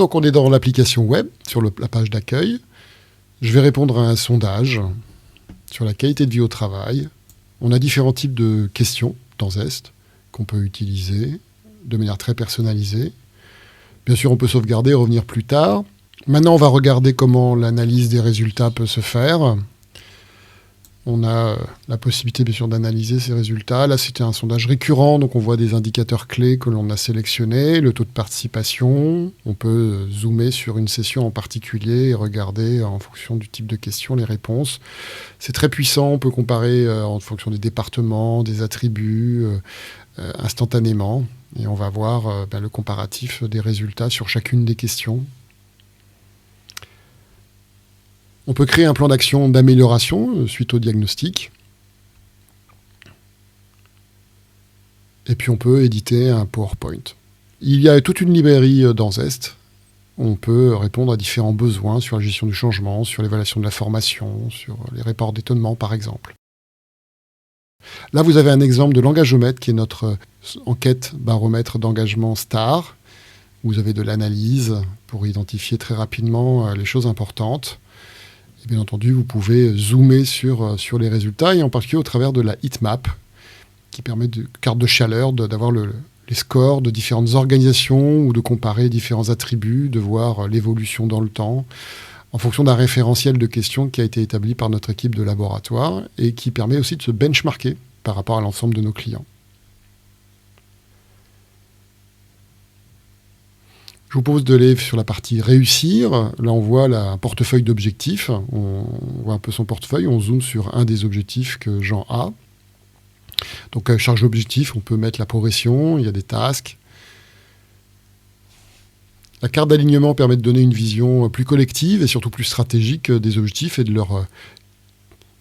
Donc on est dans l'application web, sur la page d'accueil. Je vais répondre à un sondage sur la qualité de vie au travail. On a différents types de questions dans Zest qu'on peut utiliser de manière très personnalisée. Bien sûr, on peut sauvegarder et revenir plus tard. Maintenant, on va regarder comment l'analyse des résultats peut se faire. On a la possibilité, bien sûr, d'analyser ces résultats. Là, c'était un sondage récurrent, donc on voit des indicateurs clés que l'on a sélectionnés, le taux de participation. On peut zoomer sur une session en particulier et regarder, en fonction du type de question, les réponses. C'est très puissant, on peut comparer en fonction des départements, des attributs, instantanément. Et on va voir le comparatif des résultats sur chacune des questions. On peut créer un plan d'action d'amélioration suite au diagnostic. Et puis on peut éditer un PowerPoint. Il y a toute une librairie dans Zest. On peut répondre à différents besoins sur la gestion du changement, sur l'évaluation de la formation, sur les rapports d'étonnement par exemple. Là, vous avez un exemple de l'engagomètre qui est notre enquête baromètre d'engagement STAR. Vous avez de l'analyse pour identifier très rapidement les choses importantes. Et bien entendu, vous pouvez zoomer sur les résultats, et en particulier au travers de la heatmap, qui permet de carte de chaleur, d'avoir les scores de différentes organisations ou de comparer différents attributs, de voir l'évolution dans le temps, en fonction d'un référentiel de questions qui a été établi par notre équipe de laboratoire et qui permet aussi de se benchmarker par rapport à l'ensemble de nos clients. Je vous propose d'aller sur la partie réussir. Là, on voit un portefeuille d'objectifs. On voit un peu son portefeuille. On zoome sur un des objectifs que Jean a. Donc, charge d'objectifs, on peut mettre la progression. Il y a des tasks. La carte d'alignement permet de donner une vision plus collective et surtout plus stratégique des objectifs et de leur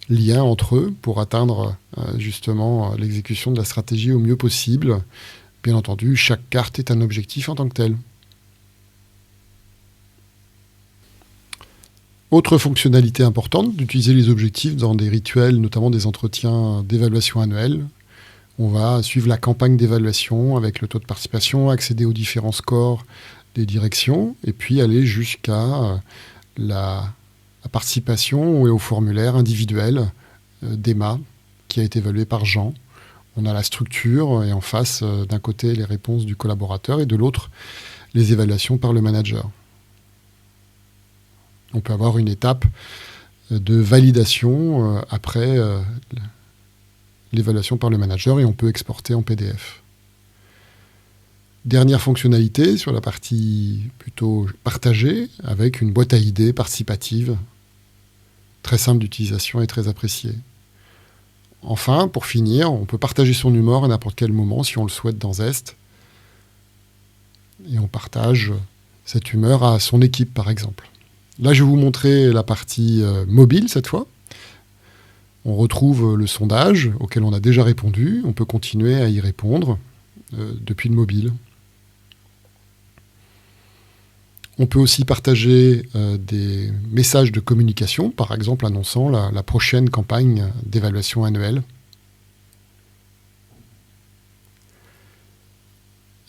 lien entre eux pour atteindre justement l'exécution de la stratégie au mieux possible. Bien entendu, chaque carte est un objectif en tant que tel. Autre fonctionnalité importante, d'utiliser les objectifs dans des rituels, notamment des entretiens d'évaluation annuels. On va suivre la campagne d'évaluation avec le taux de participation, accéder aux différents scores des directions, et puis aller jusqu'à la participation et au formulaire individuel d'Emma, qui a été évalué par Jean. On a la structure, et en face, d'un côté, les réponses du collaborateur, et de l'autre, les évaluations par le manager. On peut avoir une étape de validation après l'évaluation par le manager, et on peut exporter en PDF. Dernière fonctionnalité sur la partie plutôt partagée, avec une boîte à idées participative, très simple d'utilisation et très appréciée. Enfin, pour finir, on peut partager son humeur à n'importe quel moment si on le souhaite dans Zest. Et on partage cette humeur à son équipe, par exemple. Là, je vais vous montrer la partie mobile, cette fois. On retrouve le sondage auquel on a déjà répondu. On peut continuer à y répondre depuis le mobile. On peut aussi partager des messages de communication, par exemple annonçant la prochaine campagne d'évaluation annuelle.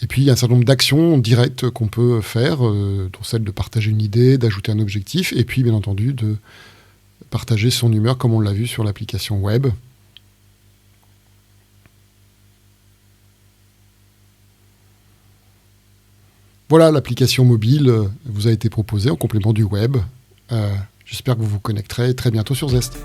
Et puis, il y a un certain nombre d'actions directes qu'on peut faire, dont celle de partager une idée, d'ajouter un objectif, et puis, bien entendu, de partager son humeur, comme on l'a vu sur l'application web. Voilà, l'application mobile vous a été proposée en complément du web. J'espère que vous vous connecterez très bientôt sur Zest.